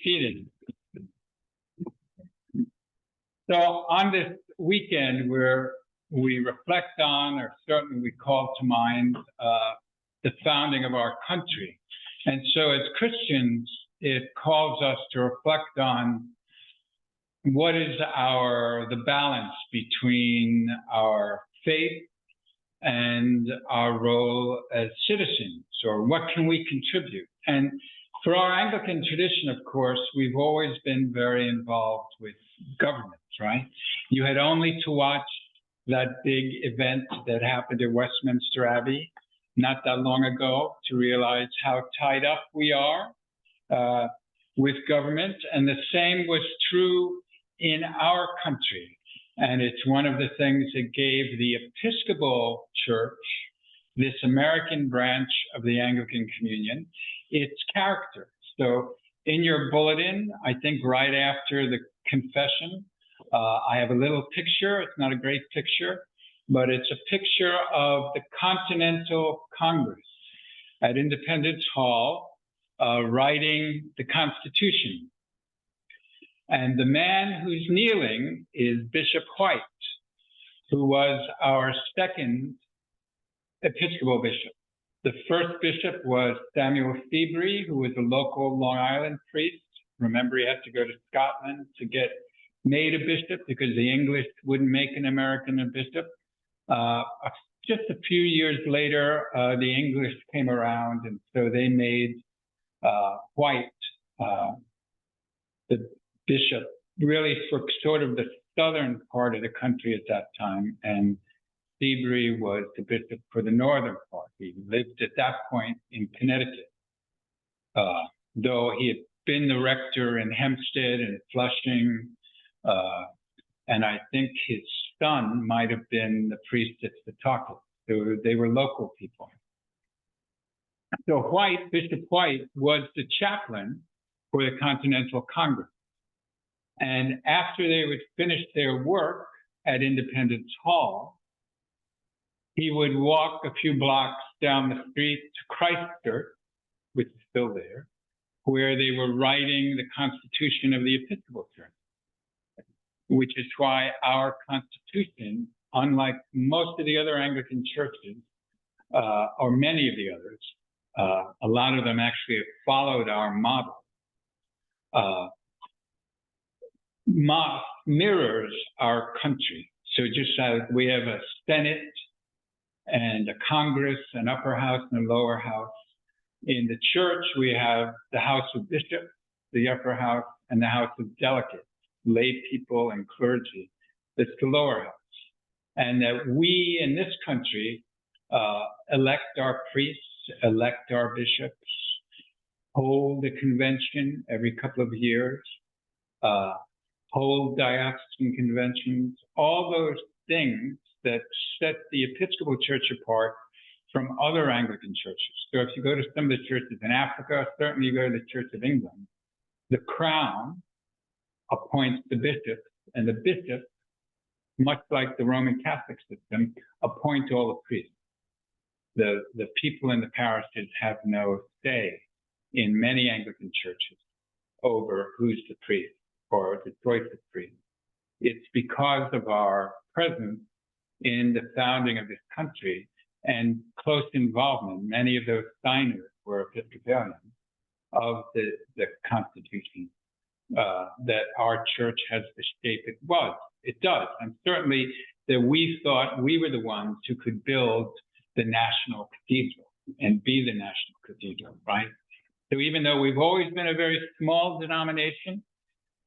seated. So on this weekend where we reflect on, or certainly we call to mind, the founding of our country. And so as Christians, it calls us to reflect on what is the balance between our faith and our role as citizens, or what can we contribute? And for our Anglican tradition, of course, we've always been very involved with government, right? You had only to watch that big event that happened at Westminster Abbey not that long ago to realize how tied up we are with government. And the same was true in our country. And it's one of the things that gave the Episcopal Church, this American branch of the Anglican Communion, its character. So in your bulletin, I think right after the confession, I have a little picture. It's not a great picture, but it's a picture of the Continental Congress at Independence Hall writing the Constitution. And the man who's kneeling is Bishop White, who was our second Episcopal bishop. The first bishop was Samuel Feebry, who was a local Long Island priest. Remember, he had to go to Scotland to get made a bishop because the English wouldn't make an American a bishop. Just a few years later, the English came around, and so they made White the bishop, really for sort of the southern part of the country at that time, and Feebry was the bishop for the northern part. He lived at that point in Connecticut, though he had been the rector in Hempstead and Flushing, and I think his son might have been the priest at Setauket. So they were local people. So Bishop White was the chaplain for the Continental Congress. And after they would finish their work at Independence Hall, he would walk a few blocks down the street to Christ Church, which is still there, where they were writing the Constitution of the Episcopal Church, which is why our Constitution, unlike most of the other Anglican churches, or many of the others, a lot of them actually have followed our model, mirrors our country. So just as we have a Senate and a Congress, an upper house and a lower house, in the church we have the House of Bishops, the upper house, and the House of Delegates, lay people and clergy. That's the lower house. And that we in this country elect our priests, elect our bishops, hold a convention every couple of years, hold diocesan conventions, all those things that set the Episcopal Church apart from other Anglican churches. So if you go to some of the churches in Africa, certainly you go to the Church of England, the crown appoints the bishops, and the bishops, much like the Roman Catholic system, appoint all the priests. The people in the parishes have no say in many Anglican churches over who's the priest or the choice of priests. It's because of our presence in the founding of this country and close involvement. Many of those signers were Episcopalians of the Constitution, that our church has the shape it does. And certainly that we thought we were the ones who could build the national cathedral and be the national cathedral, right? So even though we've always been a very small denomination,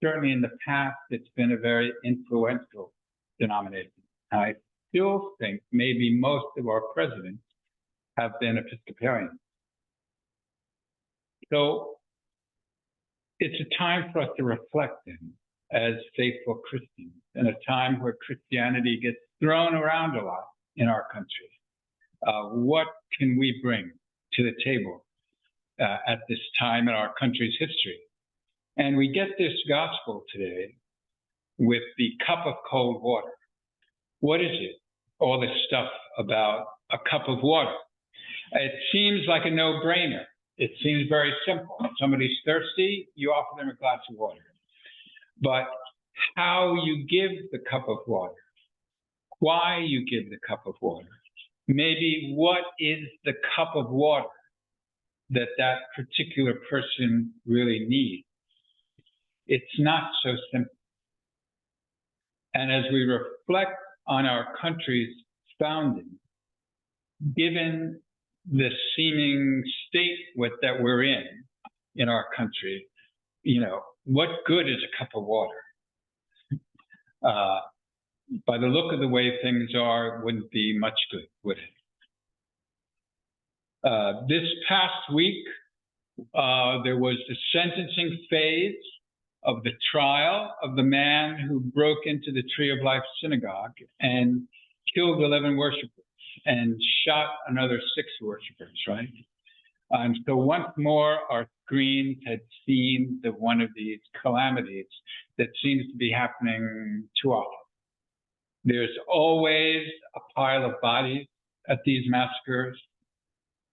certainly in the past, it's been a very influential denomination. I still think maybe most of our presidents have been Episcopalians. So it's a time for us to reflect in as faithful Christians, in a time where Christianity gets thrown around a lot in our country. What can we bring to the table at this time in our country's history? And we get this gospel today with the cup of cold water. What is it? All this stuff about a cup of water. It seems like a no-brainer. It seems very simple. If somebody's thirsty, you offer them a glass of water. But how you give the cup of water, why you give the cup of water, maybe what is the cup of water that that particular person really needs, it's not so simple. And as we reflect on our country's founding, given the seeming state that we're in our country, what good is a cup of water? By the look of the way things are, it wouldn't be much good, would it? This past week, there was the sentencing phase of the trial of the man who broke into the Tree of Life synagogue and killed 11 worshipers and shot another 6 worshipers, right? And so once more, our screens had seen one of these calamities that seems to be happening too often. There's always a pile of bodies at these massacres,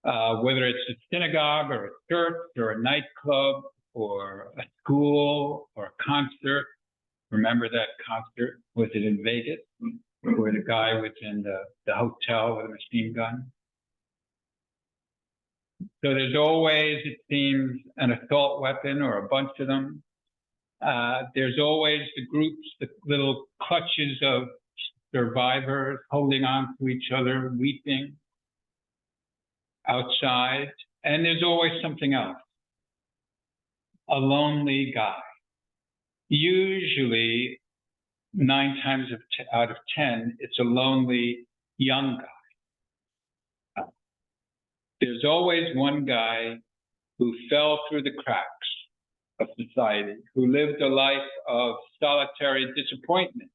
whether it's a synagogue or a church or a nightclub or a school or a concert. Remember that concert? Was it in Vegas, where the guy was in the hotel with a machine gun? So there's always, it seems, an assault weapon or a bunch of them. There's always the groups, the little clutches of survivors holding on to each other, weeping outside. And there's always something else. A lonely guy. Usually, 9 times out of 10, it's a lonely young guy. There's always one guy who fell through the cracks of society, who lived a life of solitary disappointment,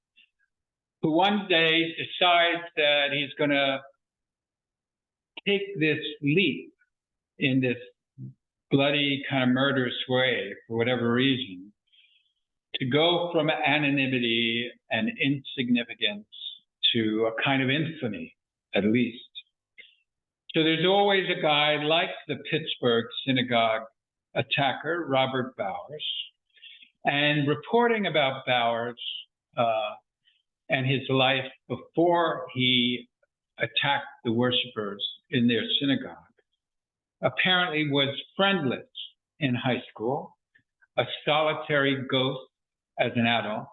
who one day decides that he's going to take this leap in this bloody kind of murderous way for whatever reason, to go from anonymity and insignificance to a kind of infamy, at least. So there's always a guy like the Pittsburgh synagogue attacker, Robert Bowers, and reporting about Bowers and his life before he attacked the worshipers in their synagogue, apparently was friendless in high school, a solitary ghost as an adult.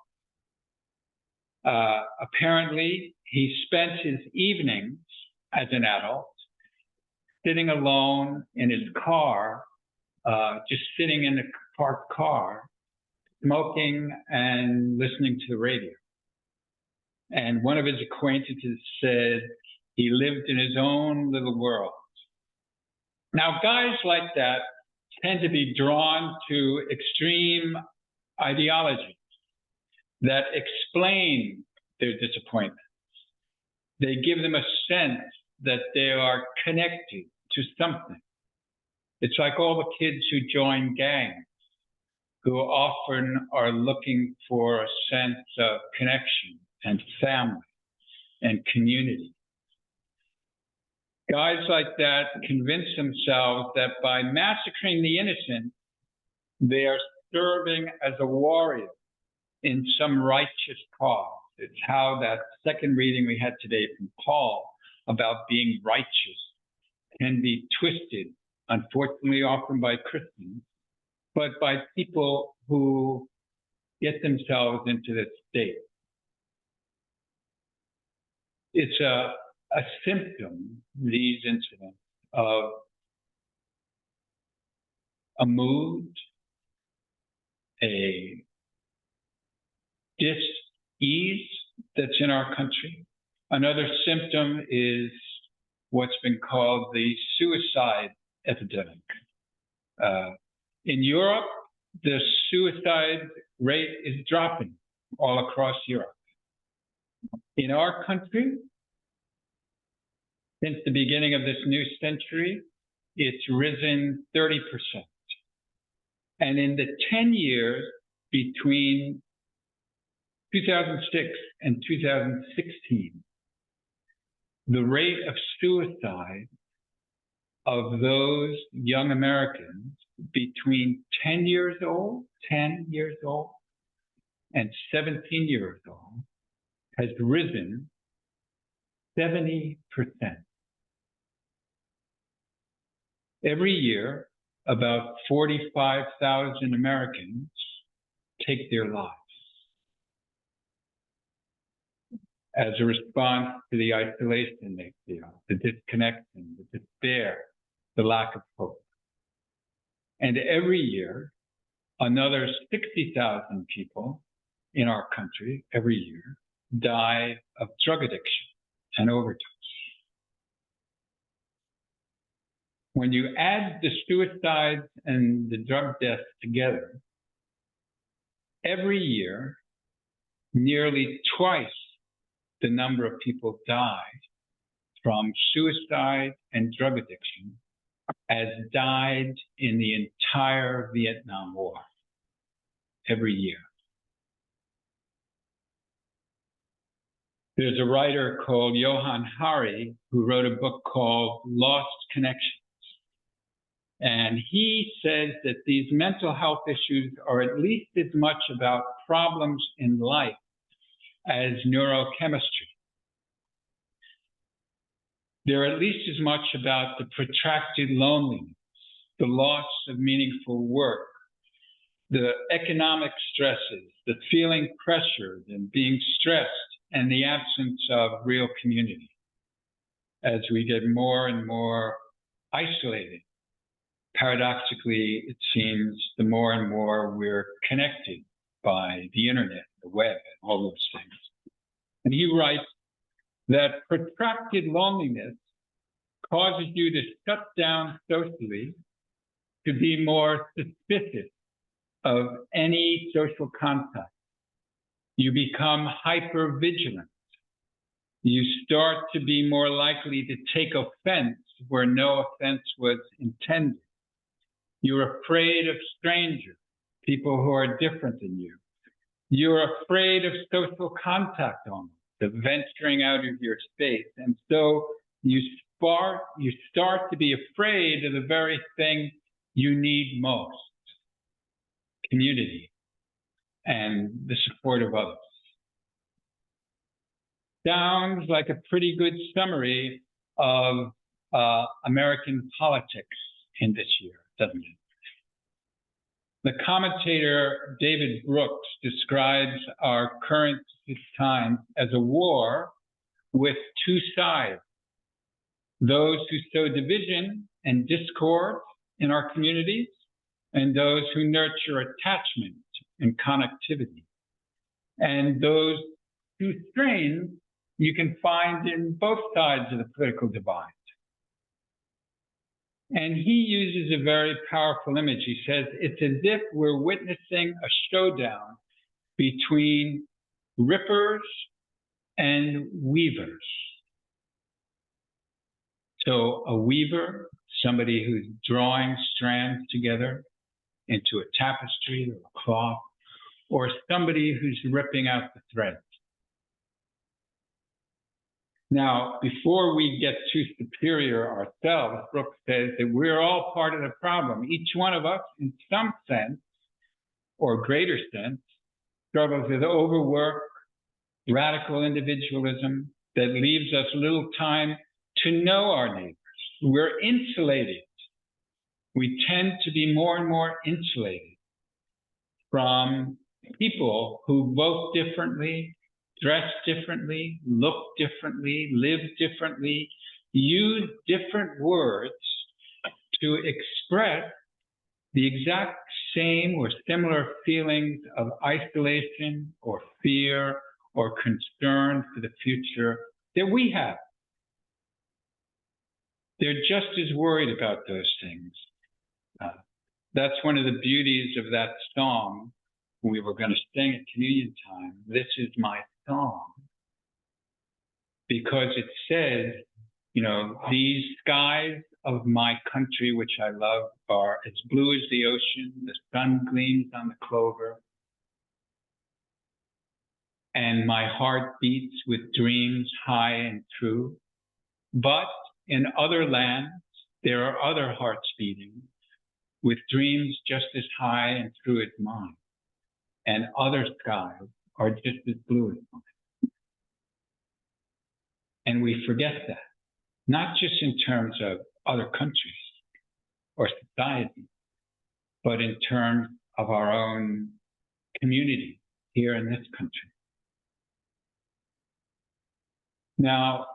Apparently, he spent his evenings as an adult sitting alone in his car, just sitting in the parked car, smoking and listening to the radio. And one of his acquaintances said he lived in his own little world. Now, guys like that tend to be drawn to extreme ideologies that explain their disappointments. They give them a sense that they are connected to something. It's like all the kids who join gangs, who often are looking for a sense of connection and family and community. Guys like that convince themselves that by massacring the innocent, they are serving as a warrior in some righteous cause. It's how that second reading we had today from Paul about being righteous can be twisted, unfortunately, often by Christians, but by people who get themselves into this state. It's a symptom, these incidents, of a mood, a dis-ease that's in our country. Another symptom is what's been called the suicide epidemic. In Europe, the suicide rate is dropping all across Europe. In our country, since the beginning of this new century, it's risen 30%. And in the 10 years between 2006 and 2016, the rate of suicide of those young Americans between 10 years old and 17 years old has risen 70%. Every year, about 45,000 Americans take their lives as a response to the isolation they feel, the disconnection, the despair, the lack of hope. And every year, another 60,000 people in our country every year die of drug addiction and overdose. When you add the suicides and the drug deaths together, every year, nearly twice the number of people die from suicide and drug addiction as died in the entire Vietnam War every year. There's a writer called Johann Hari who wrote a book called Lost Connections. And he says that these mental health issues are at least as much about problems in life as neurochemistry. They're at least as much about the protracted loneliness, the loss of meaningful work, the economic stresses, the feeling pressured and being stressed, and the absence of real community as we get more and more isolated. Paradoxically, it seems the more and more we're connected by the internet, the web, and all those things. And he writes that protracted loneliness causes you to shut down socially, to be more suspicious of any social contact. You become hyper-vigilant. You start to be more likely to take offense where no offense was intended. You're afraid of strangers, people who are different than you. You're afraid of social contact almost, of venturing out of your space. And so you start to be afraid of the very thing you need most, community and the support of others. Sounds like a pretty good summary of American politics in this year, doesn't it? The commentator David Brooks describes our current time as a war with two sides. Those who sow division and discord in our communities, and those who nurture attachment and connectivity. And those two strains you can find in both sides of the political divide. And he uses a very powerful image. He says, it's as if we're witnessing a showdown between rippers and weavers. So a weaver, somebody who's drawing strands together into a tapestry or a cloth, or somebody who's ripping out the threads. Now, before we get too superior ourselves, Brooks says that we're all part of the problem. Each one of us, in some sense, or greater sense, struggles with overwork, radical individualism that leaves us little time to know our neighbors. We're insulated. We tend to be more and more insulated from people who vote differently, dress differently, look differently, live differently, use different words to express the exact same or similar feelings of isolation or fear or concern for the future that we have. They're just as worried about those things. That's one of the beauties of that song we were going to sing at communion time. This is my song. Because it says, these skies of my country, which I love, are as blue as the ocean. The sun gleams on the clover. And my heart beats with dreams high and true. But in other lands, there are other hearts beating with dreams just as high and true as mine, and other skies are just as blue as mine. And we forget that, not just in terms of other countries or society, but in terms of our own community here in this country. Now,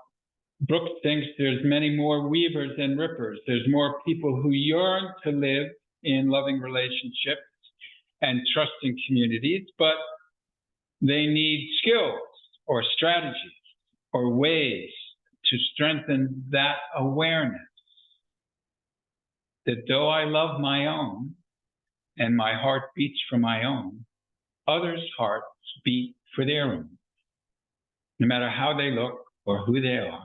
Brooks thinks there's many more weavers than rippers. There's more people who yearn to live in loving relationships and trusting communities, but they need skills or strategies or ways to strengthen that awareness that though I love my own and my heart beats for my own, others' hearts beat for their own, no matter how they look or who they are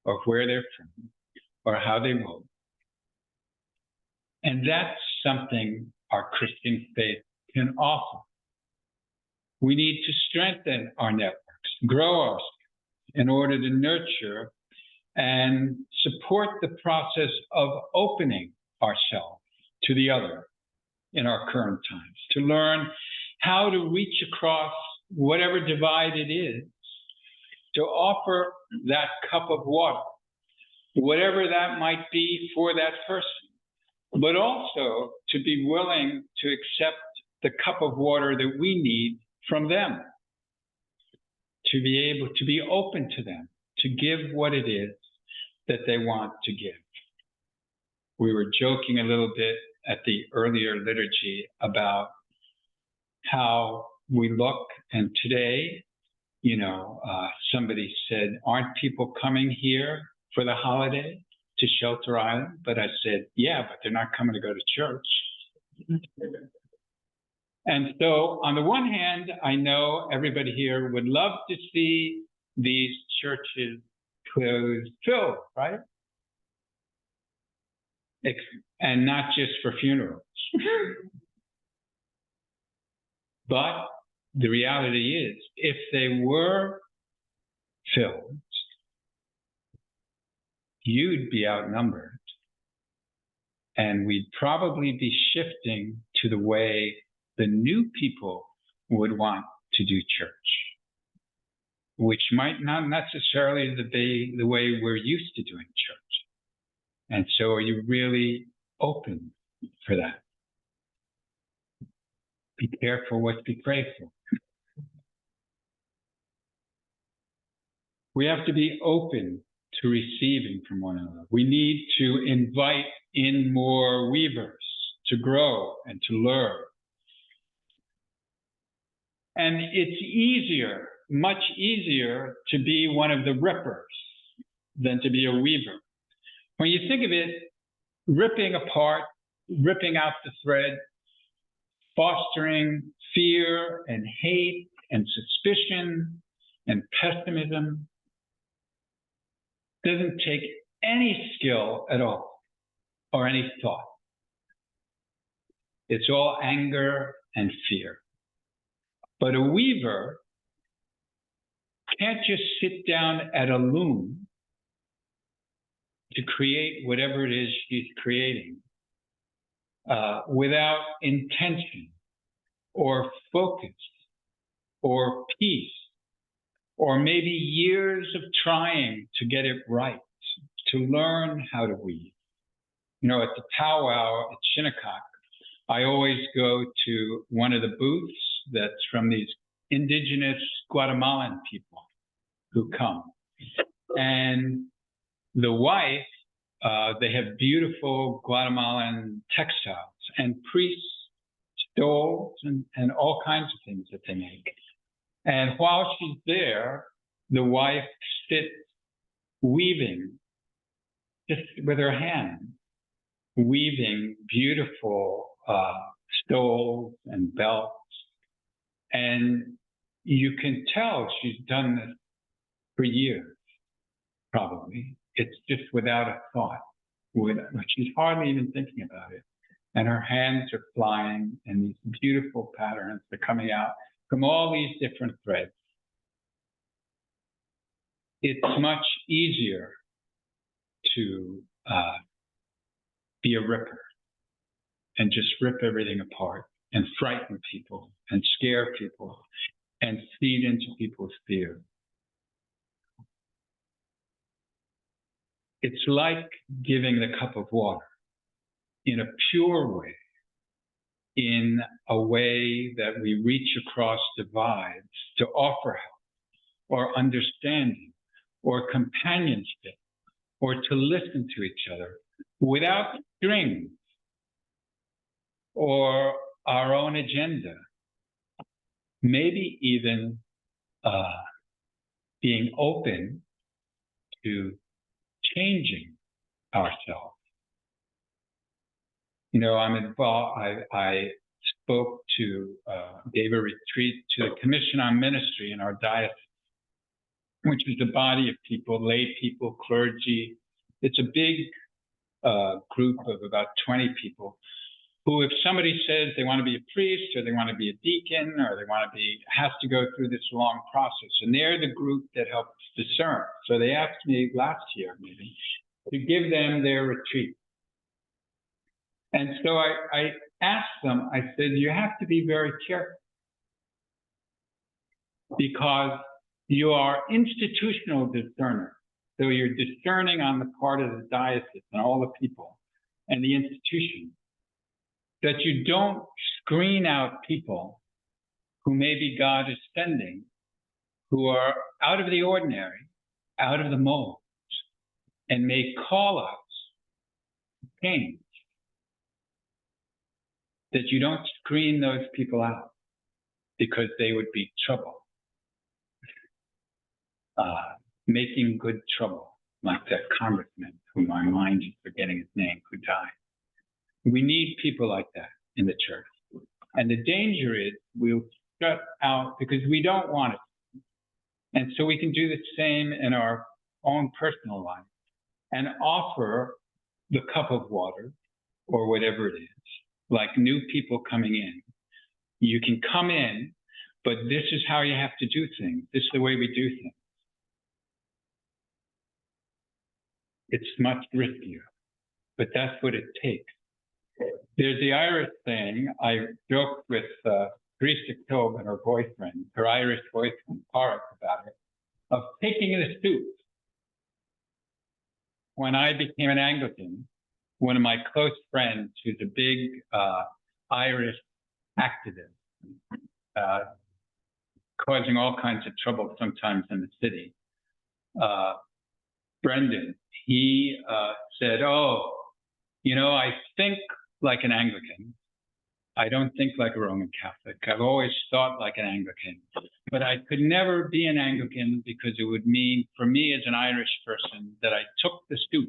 or where they're from or how they vote. And that's something our Christian faith can offer. We need to strengthen our networks, grow our skills in order to nurture and support the process of opening ourselves to the other in our current times, to learn how to reach across whatever divide it is, to offer that cup of water, whatever that might be for that person, but also to be willing to accept the cup of water that we need from them, to be able to be open to them, to give what it is that they want to give. We were joking a little bit at the earlier liturgy about how we look, and today, somebody said, aren't people coming here for the holiday to Shelter Island? But I said, yeah, but they're not coming to go to church. And so on the one hand, I know everybody here would love to see these churches filled, right? And not just for funerals. But the reality is, if they were filled, you'd be outnumbered. And we'd probably be shifting to the way the new people would want to do church, which might not necessarily be the way we're used to doing church. And so are you really open for that? Be careful what you pray for. We have to be open to receiving from one another. We need to invite in more weavers to grow and to learn. And it's easier, much easier, to be one of the rippers than to be a weaver. When you think of it, ripping apart, ripping out the thread, fostering fear and hate and suspicion and pessimism doesn't take any skill at all or any thought. It's all anger and fear. But a weaver can't just sit down at a loom to create whatever it is she's creating without intention or focus or peace or maybe years of trying to get it right, to learn how to weave. At the powwow at Shinnecock, I always go to one of the booths that's from these indigenous Guatemalan people who come. And the wife, they have beautiful Guatemalan textiles and priests, stoles, and all kinds of things that they make. And while she's there, the wife sits weaving, just with her hand, weaving beautiful stoles and belts. And you can tell she's done this for years, probably. It's just without a thought. She's hardly even thinking about it. And her hands are flying, and these beautiful patterns are coming out from all these different threads. It's much easier to be a ripper and just rip everything apart and frighten people and scare people and feed into people's fear. It's like giving the cup of water in a pure way, in a way that we reach across divides to offer help or understanding or companionship or to listen to each other without strings or our own agenda, maybe even being open to changing ourselves. You know, I'm involved, I spoke to, gave a retreat to the Commission on Ministry in our diocese, which is a body of people, lay people, clergy. It's a big group of about 20 people who, if somebody says they want to be a priest or they want to be a deacon or they want to be, has to go through this long process. And they're the group that helps discern. So they asked me last year, maybe, to give them their retreat. And so I asked them, I said, you have to be very careful because you are institutional discerner. So you're discerning on the part of the diocese and all the people and the institution, that you don't screen out people who maybe God is sending, who are out of the ordinary, out of the mold, and may call us to change. That you don't screen those people out because they would be trouble. Making good trouble, like that congressman whom my mind is forgetting his name, who died. We need people like that in the church. And the danger is we'll shut out because we don't want it. And so we can do the same in our own personal life and offer the cup of water or whatever it is, like new people coming in. You can come in, but this is how you have to do things. This is the way we do things. It's much riskier, but that's what it takes. There's the Irish saying, I joked with Teresa Kilb and her boyfriend, her Irish boyfriend, Park, about it, of taking the soup. When I became an Anglican, one of my close friends, who's a big Irish activist, causing all kinds of trouble sometimes in the city, Brendan, he said, oh, you know, I think like an Anglican. I don't think like a Roman Catholic. I've always thought like an Anglican, but I could never be an Anglican because it would mean, for me as an Irish person, that I took the stoop,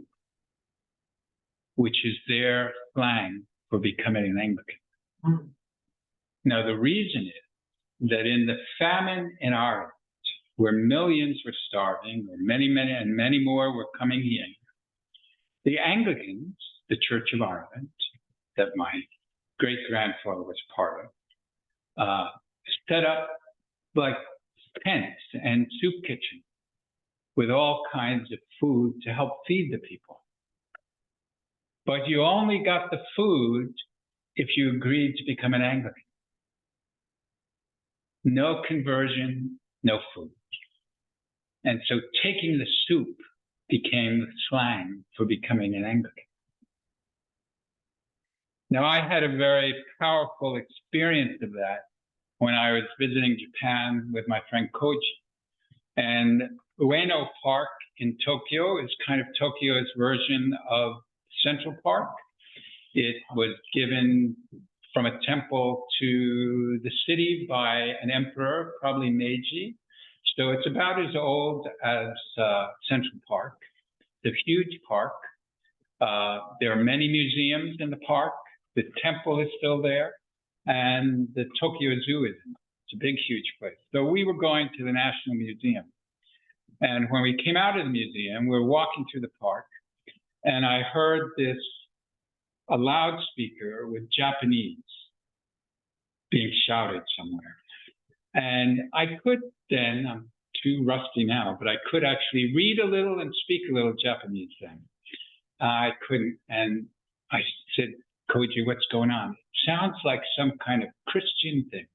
which is their slang for becoming an Anglican. Mm. Now, the reason is that in the famine in Ireland, where millions were starving, or many more were coming in, the Anglicans, the Church of Ireland, that my great-grandfather was part of, set up like tents and soup kitchens with all kinds of food to help feed the people. But you only got the food if you agreed to become an Anglican. No conversion, no food. And so taking the soup became the slang for becoming an Anglican. Now, I had a very powerful experience of that when I was visiting Japan with my friend Koji. And Ueno Park in Tokyo is kind of Tokyo's version of Central Park. It was given from a temple to the city by an emperor, probably Meiji. So it's about as old as Central Park. It's a huge park. There are many museums in the park. The temple is still there. And the Tokyo Zoo is in it. It's a big, huge place. So we were going to the National Museum. And when we came out of the museum, we were walking through the park. And I heard a loudspeaker with Japanese being shouted somewhere. And I could then, I'm too rusty now, but I could actually read a little and speak a little Japanese then. I couldn't, and I said, Koji, what's going on? It sounds like some kind of Christian thing.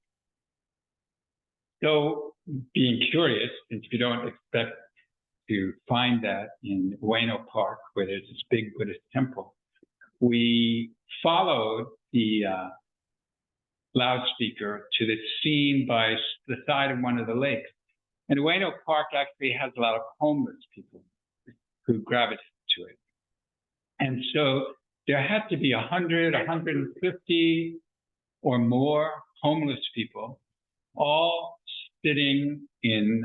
So, being curious, since we don't expect to find that in Ueno Park, where there's this big Buddhist temple, we followed the loudspeaker to the scene by the side of one of the lakes. And Ueno Park actually has a lot of homeless people who gravitate to it. And so there had to be 100, 150 or more homeless people, all sitting in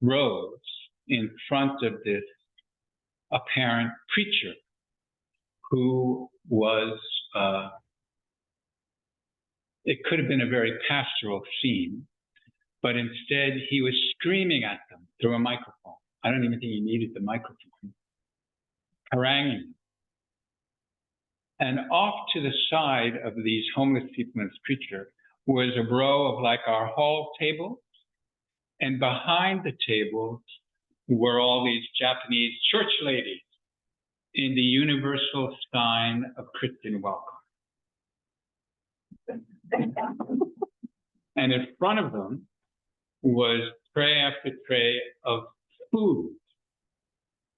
rows in front of this apparent preacher who was, it could have been a very pastoral scene, but instead he was screaming at them through a microphone. I don't even think he needed the microphone. Haranguing. And off to the side of these homeless people and this preacher was a row of like our hall tables. And behind the tables were all these Japanese church ladies in the universal sign of Christian welcome. And in front of them was tray after tray of food.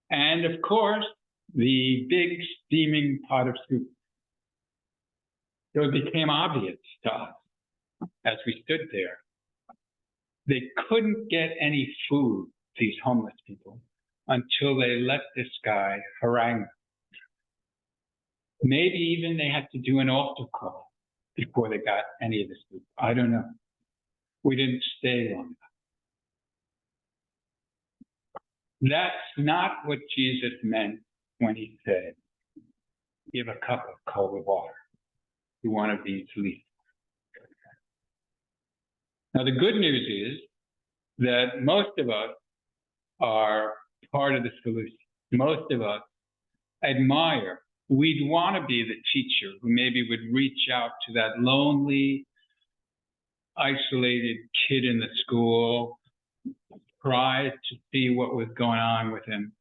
And of course, the big steaming pot of soup. So it became obvious to us as we stood there. They couldn't get any food, these homeless people, until they let this guy harangue them. Maybe even they had to do an altar call before they got any of this food. I don't know. We didn't stay long enough. That's not what Jesus meant when he said, give a cup of cold water to one of these least. Now, the good news is that most of us are part of the solution. Most of us admire. We'd want to be the teacher who maybe would reach out to that lonely, isolated kid in the school, try to see what was going on with him,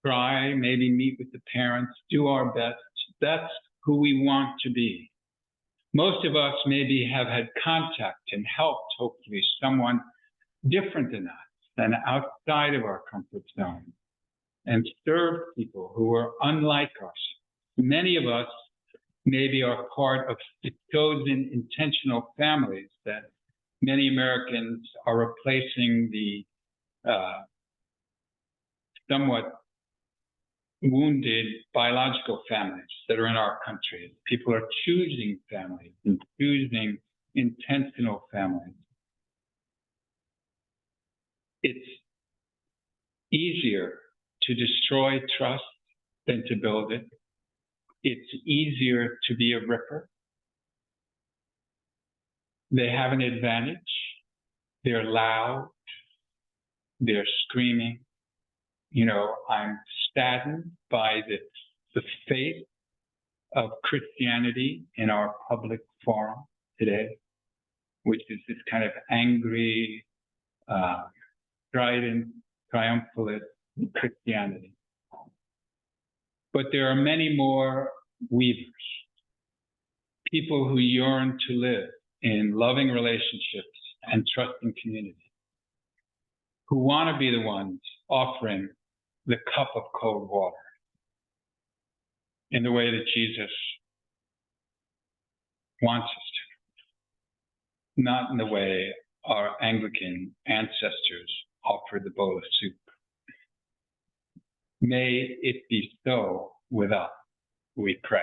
try, maybe meet with the parents, do our best. That's who we want to be. Most of us maybe have had contact and helped, hopefully, someone different than us, than outside of our comfort zone, and served people who were unlike us. Many of us maybe are part of the chosen intentional families that many Americans are replacing the somewhat wounded biological families that are in our country. People are choosing families and choosing intentional families. It's easier to destroy trust than to build it. It's easier to be a ripper. They have an advantage. They're loud. They're screaming. You know, I'm saddened by the fate of Christianity in our public forum today, which is this kind of angry, strident, triumphalist Christianity. But there are many more weavers, people who yearn to live in loving relationships and trusting community, who want to be the ones offering the cup of cold water in the way that Jesus wants us to, not in the way our Anglican ancestors offered the bowl of soup. May it be so with us, we pray.